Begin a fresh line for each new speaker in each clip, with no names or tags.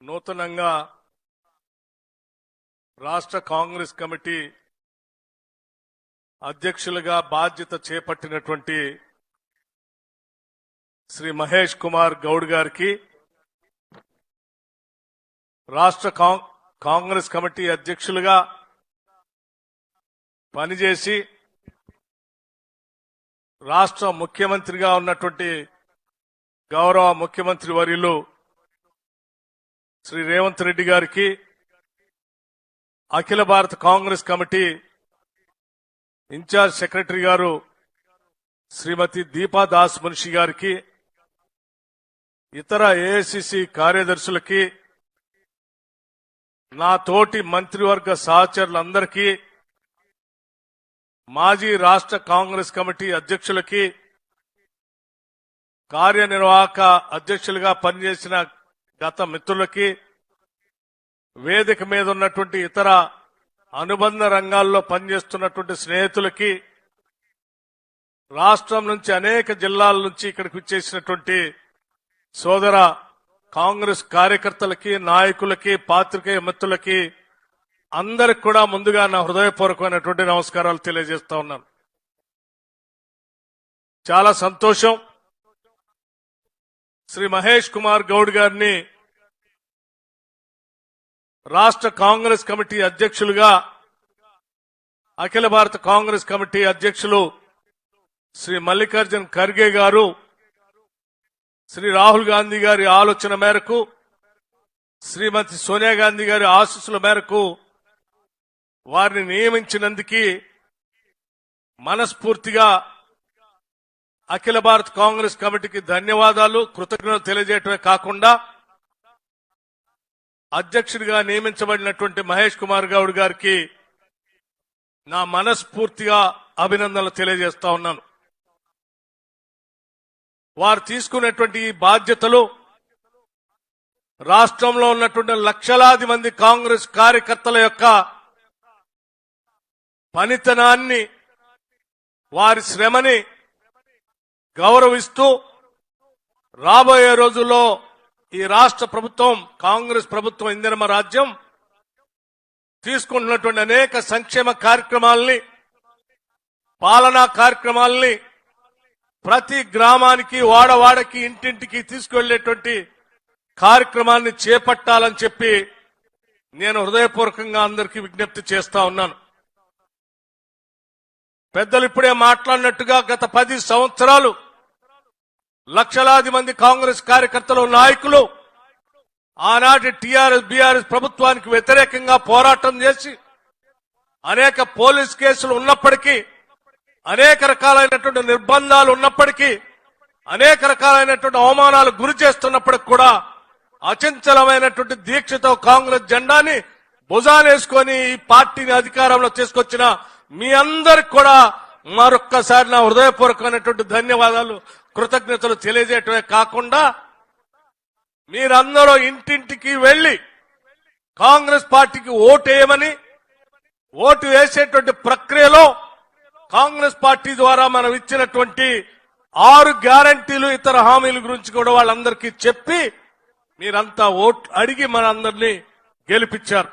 నూతనంగా రాష్ట్ర కాంగ్రెస్ కమిటీ అధ్యక్షులుగా బాధ్యత చేపట్టినటువంటి శ్రీ మహేష్ కుమార్ గౌడ్ గారికి రాష్ట్ర కాంగ్రెస్ కమిటీ అధ్యక్షులుగా పనిచేసి రాష్ట్ర ముఖ్యమంత్రిగా ఉన్నటువంటి గౌరవ ముఖ్యమంత్రి వర్యులు శ్రీ రేవంత్ రెడ్డి గారికి అఖిల భారత కాంగ్రెస్ కమిటీ ఇన్ఛార్జ్ సెక్రటరీ గారు శ్రీమతి దీపా దాస్ మున్షి గారికి ఇతర ఏఐసిసి కార్యదర్శులకి నా తోటి మంత్రివర్గ సహచరులందరికీ మాజీ రాష్ట్ర కాంగ్రెస్ కమిటీ అధ్యక్షులకి కార్యనిర్వాహక అధ్యక్షులుగా పనిచేసిన గత మిత్రులకి వేదిక మీద ఉన్నటువంటి ఇతర అనుబంధ రంగాల్లో పనిచేస్తున్నటువంటి స్నేహితులకి రాష్ట్రం నుంచి అనేక జిల్లాల నుంచి ఇక్కడికి వచ్చేసినటువంటి సోదర కాంగ్రెస్ కార్యకర్తలకి నాయకులకి పాత్రికేయ మిత్రులకి అందరికి కూడా ముందుగా నా హృదయపూర్వకమైనటువంటి నమస్కారాలు తెలియజేస్తా ఉన్నాను. చాలా సంతోషం. శ్రీ మహేష్ కుమార్ గౌడ్ గారిని రాష్ట్ర కాంగ్రెస్ కమిటీ అధ్యక్షులుగా అఖిల భారత కాంగ్రెస్ కమిటీ అధ్యక్షులు శ్రీ మల్లికార్జున్ ఖర్గే గారు శ్రీ రాహుల్ గాంధీ గారి ఆలోచన మేరకు శ్రీమతి సోనియా గాంధీ గారి ఆశీస్సుల మేరకు వారిని నియమించినందుకు మనస్ఫూర్తిగా అఖిల భారత కాంగ్రెస్ కమిటీకి ధన్యవాదాలు కృతజ్ఞతలు తెలియజేయటమే కాకుండా అధ్యక్షుడిగా నియమించబడినటువంటి మహేష్ కుమార్ గౌడ్ గారికి నా మనస్ఫూర్తిగా అభినందనలు తెలియజేస్తా ఉన్నాను. వారు తీసుకున్నటువంటి ఈ బాధ్యతలు రాష్ట్రంలో ఉన్నటువంటి లక్షలాది మంది కాంగ్రెస్ కార్యకర్తల యొక్క పనితనాన్ని వారి శ్రమని గౌరవిస్తూ రాబోయే రోజుల్లో ఈ రాష్ట్ర ప్రభుత్వం కాంగ్రెస్ ప్రభుత్వం ఇందిరమ్మ రాజ్యం తీసుకుంటున్నటువంటి అనేక సంక్షేమ కార్యక్రమాలని పాలనా కార్యక్రమాలని ప్రతి గ్రామానికి వాడవాడకి ఇంటింటికి తీసుకువెళ్లేటువంటి కార్యక్రమాన్ని చేపట్టాలని చెప్పి నేను హృదయపూర్వకంగా అందరికీ విజ్ఞప్తి చేస్తా ఉన్నాను. పెద్దలు ఇప్పుడే మాట్లాడినట్టుగా గత 10 సంవత్సరాలు లక్షలాది మంది కాంగ్రెస్ కార్యకర్తలు నాయకులు ఆనాటి టీఆర్ఎస్ బీఆర్ఎస్ ప్రభుత్వానికి వ్యతిరేకంగా పోరాటం చేసి అనేక పోలీస్ కేసులు ఉన్నప్పటికీ అనేక రకాలైనటువంటి నిర్బంధాలు ఉన్నప్పటికీ అనేక రకాలైనటువంటి అవమానాలు గురి చేస్తున్నప్పటికీ కూడా అచంచలమైనటువంటి దీక్షతో కాంగ్రెస్ జెండాని భుజానేసుకొని ఈ పార్టీని అధికారంలో తీసుకొచ్చిన మీ అందరికి కూడా మరొక్కసారి నా హృదయపూర్వకమైనటువంటి ధన్యవాదాలు కృతజ్ఞతలు తెలియజేయటమే కాకుండా మీరందరూ ఇంటింటికి వెళ్లి కాంగ్రెస్ పార్టీకి ఓటేయమని ఓటు వేసేటువంటి ప్రక్రియలో కాంగ్రెస్ పార్టీ ద్వారా మనం ఇచ్చినటువంటి 6 గ్యారంటీలు ఇతర హామీల గురించి కూడా వాళ్ళందరికీ చెప్పి మీరంతా ఓట్లు అడిగి మనందరినీ గెలిపించారు.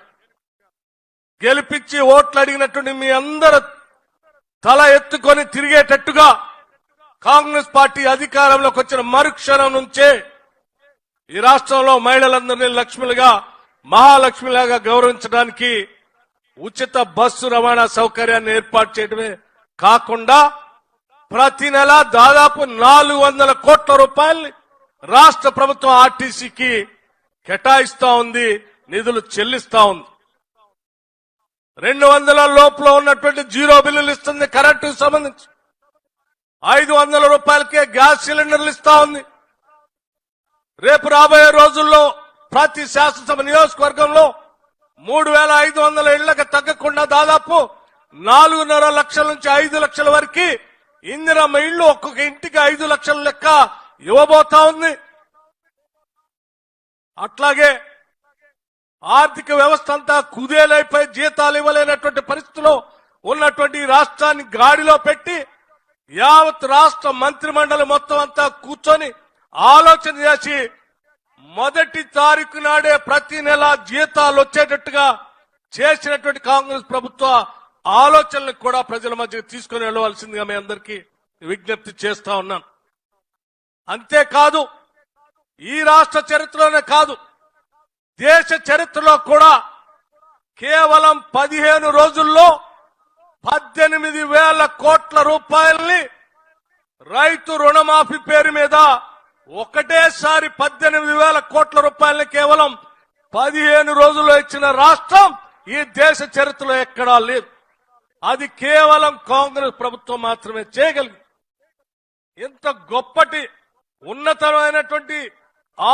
గెలిపించి ఓట్లు అడిగినటువంటి మీ అందరూ తల ఎత్తుకొని తిరిగేటట్టుగా కాంగ్రెస్ పార్టీ అధికారంలోకి వచ్చిన మరుక్షణం నుంచే ఈ రాష్ట్రంలో మహిళలందరినీ లక్ష్మిలుగా మహాలక్ష్మిలాగా గౌరవించడానికి ఉచిత బస్సు రవాణా సౌకర్యాన్ని ఏర్పాటు చేయడమే కాకుండా ప్రతి నెల దాదాపు 400 కోట్ల రూపాయలు రాష్ట్ర ప్రభుత్వం ఆర్టీసీకి కేటాయిస్తా ఉంది, నిధులు చెల్లిస్తా ఉంది. 200 లోపల ఉన్నటువంటి 0 బిల్లులు ఇస్తుంది. కరెంటుకు సంబంధించి 500 రూపాయలకే గ్యాస్ సిలిండర్లు ఇస్తా ఉంది. రేపు రాబోయే రోజుల్లో ప్రతి శాసనసభ నియోజకవర్గంలో 3500 ఇళ్లకు తగ్గకుండా దాదాపు 4.5 లక్షల నుంచి 5 లక్షల వరకు ఇందిరమ్మ ఇళ్లు ఒక్కొక్క ఇంటికి 5 లక్షల లెక్క ఇవ్వబోతా ఉంది. అట్లాగే ఆర్థిక వ్యవస్థ అంతా కుదేలైపోయి జీతాలు ఇవ్వలేనటువంటి పరిస్థితిలో ఉన్నటువంటి రాష్ట్రాన్ని గాడిలో పెట్టి యావత్ రాష్ట్ర మంత్రి మండలి మొత్తం అంతా కూర్చొని ఆలోచన చేసి మొదటి తారీఖు నాడే ప్రతి నెల జీతాలు వచ్చేటట్టుగా చేసినటువంటి కాంగ్రెస్ ప్రభుత్వ ఆలోచనలకు కూడా ప్రజల మధ్య తీసుకుని వెళ్ళవలసిందిగా మీ అందరికీ విజ్ఞప్తి చేస్తా ఉన్నాను. అంతేకాదు ఈ రాష్ట్ర చరిత్రలోనే కాదు, దేశ చరిత్రలో కూడా కేవలం 15 రోజుల్లో 18,000 కోట్ల రూపాయల్ని రైతు రుణమాఫీ పేరు మీద ఒకటేసారి 18,000 కోట్ల రూపాయలని కేవలం 15 రోజుల్లో ఇచ్చిన రాష్ట్రం ఈ దేశ చరిత్రలో ఎక్కడా లేదు. అది కేవలం కాంగ్రెస్ ప్రభుత్వం మాత్రమే చేయగలిగింది. ఇంత గొప్పటి ఉన్నతమైనటువంటి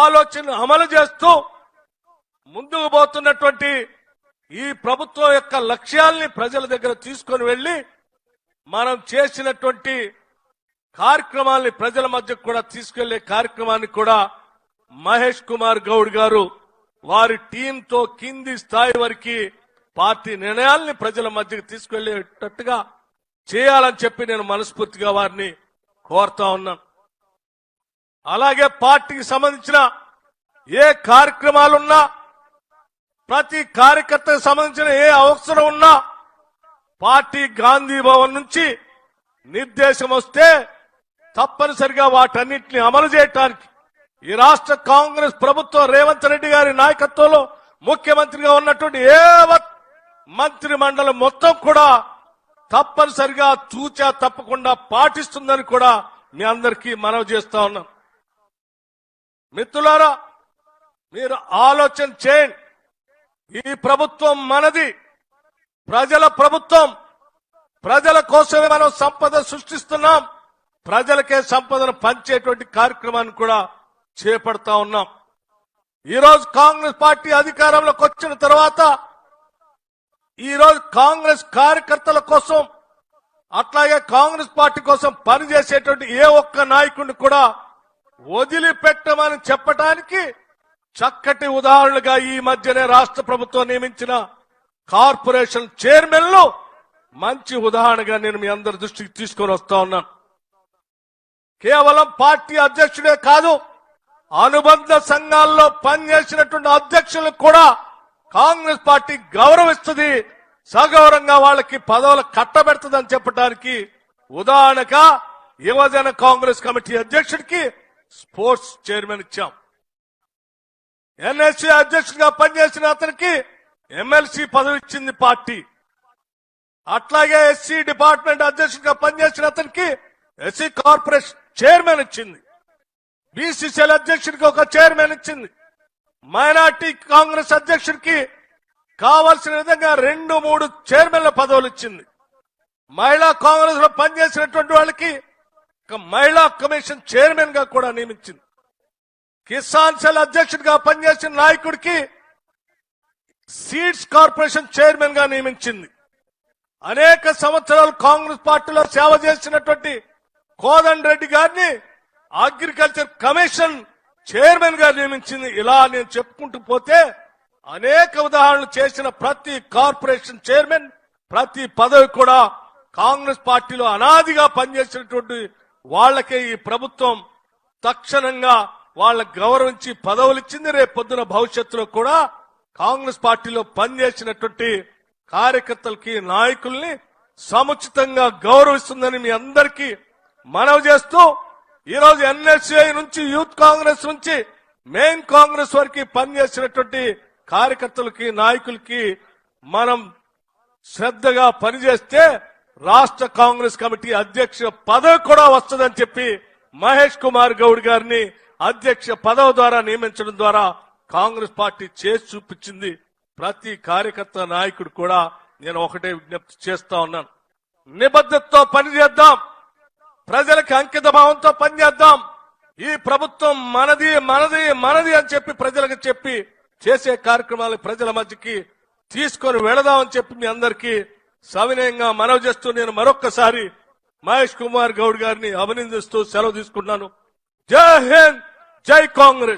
ఆలోచన అమలు చేస్తూ ముందుకు పోతున్నటువంటి ఈ ప్రభుత్వం యొక్క లక్ష్యాల్ని ప్రజల దగ్గర తీసుకొని వెళ్లి మనం చేసినటువంటి కార్యక్రమాల్ని ప్రజల మధ్య కూడా తీసుకెళ్లే కార్యక్రమాన్ని కూడా మహేష్ కుమార్ గౌడ్ గారు వారి టీంతో కింది స్థాయి వరకు పార్టీ నిర్ణయాల్ని ప్రజల మధ్యకు తీసుకెళ్లేటట్టుగా చేయాలని చెప్పి నేను మనస్ఫూర్తిగా వారిని కోరుతా ఉన్నాను. అలాగే పార్టీకి సంబంధించిన ఏ కార్యక్రమాలున్నా, ప్రతి కార్యకర్తకు సంబంధించిన ఏ అవసరం ఉన్నా పార్టీ గాంధీ భవన్ నుంచి నిర్దేశం వస్తే తప్పనిసరిగా వాటన్నిటిని అమలు చేయడానికి ఈ రాష్ట్ర కాంగ్రెస్ ప్రభుత్వం రేవంత్ రెడ్డి గారి నాయకత్వంలో ముఖ్యమంత్రిగా ఉన్నటువంటి మంత్రి మండలి మొత్తం కూడా తప్పనిసరిగా తూచా తప్పకుండా పాటిస్తుందని కూడా మీ అందరికీ మనవి చేస్తా ఉన్నాం. మిత్రులారా, మీరు ఆలోచన చేయండి. ఈ ప్రభుత్వం మనది, ప్రజల ప్రభుత్వం. ప్రజల కోసమే మనం సంపద సృష్టిస్తున్నాం. ప్రజలకే సంపదను పంచేటువంటి కార్యక్రమాన్ని కూడా చేపడతా ఉన్నాం. ఈరోజు కాంగ్రెస్ పార్టీ అధికారంలోకి వచ్చిన తర్వాత ఈరోజు కాంగ్రెస్ కార్యకర్తల కోసం, అట్లాగే కాంగ్రెస్ పార్టీ కోసం పనిచేసేటువంటి ఏ ఒక్క నాయకుడిని కూడా వదిలిపెట్టమని చెప్పడానికి చక్కటి ఉదాహరణలుగా ఈ మధ్యనే రాష్ట్ర ప్రభుత్వం నియమించిన కార్పొరేషన్ చైర్మన్లు మంచి ఉదాహరణగా నేను మీ అందరి దృష్టికి తీసుకొని వస్తా ఉన్నాను. కేవలం పార్టీ అధ్యక్షుడే కాదు, అనుబంధ సంఘాల్లో పనిచేసినటువంటి అధ్యక్షులకు కూడా కాంగ్రెస్ పార్టీ గౌరవిస్తుంది, సగౌరవంగా వాళ్ళకి పదవులు కట్టబెడుతుందని చెప్పడానికి ఉదాహరణగా యువజన కాంగ్రెస్ కమిటీ అధ్యక్షుడికి స్పోర్ట్స్ చైర్మన్ ఇచ్చాం. ఎన్ఎస్సీ అధ్యక్షుడిగా పనిచేసిన అతనికి ఎమ్మెల్సీ పదవి ఇచ్చింది పార్టీ. అట్లాగే ఎస్సీ డిపార్ట్మెంట్ అధ్యక్షుడిగా పనిచేసిన అతనికి ఎస్సీ కార్పొరేషన్ చైర్మన్ ఇచ్చింది. బీసీసీఎల్ అధ్యక్షుడికి ఒక చైర్మన్ ఇచ్చింది. మైనార్టీ కాంగ్రెస్ అధ్యక్షుడికి కావాల్సిన విధంగా 2-3 చైర్మన్ల పదవులు ఇచ్చింది. మహిళా కాంగ్రెస్ లో పనిచేసినటువంటి వాళ్ళకి మహిళా కమిషన్ చైర్మన్ గా కూడా నియమించింది. కిసాన్ సెల్ అధ్యక్షుడిగా పనిచేసిన నాయకుడికి సీడ్స్ కార్పొరేషన్ చైర్మన్ గా నియమించింది. అనేక సంవత్సరాలు కాంగ్రెస్ పార్టీలో సేవ చేసినటువంటి కోదండ రెడ్డి గారిని అగ్రికల్చర్ కమిషన్ చైర్మన్ గా నియమించింది. ఇలా నేను చెప్పుకుంటూ పోతే అనేక ఉదాహరణలు చేసిన ప్రతి కార్పొరేషన్ చైర్మన్, ప్రతి పదవి కూడా కాంగ్రెస్ పార్టీలో అనాదిగా పనిచేసినటువంటి వాళ్లకే ఈ ప్రభుత్వం తక్షణంగా వాళ్ళకు గౌరవించి పదవులు ఇచ్చింది. రేపు పొద్దున భవిష్యత్తులో కూడా కాంగ్రెస్ పార్టీలో పనిచేసినటువంటి కార్యకర్తలకి, నాయకుల్ని సముచితంగా గౌరవిస్తుందని మీ అందరికీ మనవి చేస్తూ, ఈరోజు ఎన్ఎస్ఐ నుంచి, యూత్ కాంగ్రెస్ నుంచి మెయిన్ కాంగ్రెస్ వరకు పనిచేసినటువంటి కార్యకర్తలకి, నాయకులకి మనం శ్రద్ధగా పనిచేస్తే రాష్ట్ర కాంగ్రెస్ కమిటీ అధ్యక్ష పదవి కూడా వస్తుందని చెప్పి మహేష్ కుమార్ గౌడ్ గారిని అధ్యక్ష పదవి ద్వారా నియమించడం ద్వారా కాంగ్రెస్ పార్టీ చేసి చూపించింది. ప్రతి కార్యకర్త, నాయకుడు కూడా నేను ఒకటే విజ్ఞప్తి చేస్తా ఉన్నాను. నిబద్ధతతో పనిచేద్దాం, ప్రజలకు అంకిత భావంతో పనిచేద్దాం. ఈ ప్రభుత్వం మనది మనది మనది అని చెప్పి ప్రజలకు చెప్పి చేసే కార్యక్రమాలు ప్రజల మధ్యకి తీసుకొని వెళదామని చెప్పి మీ అందరికీ సవినయంగా మనవి చేస్తూ నేను మరొక్కసారి మహేష్ కుమార్ గౌడ్ గారిని అభినందిస్తూ సెలవు తీసుకుంటున్నాను. జై హింద్, జై కాంగ్రెస్.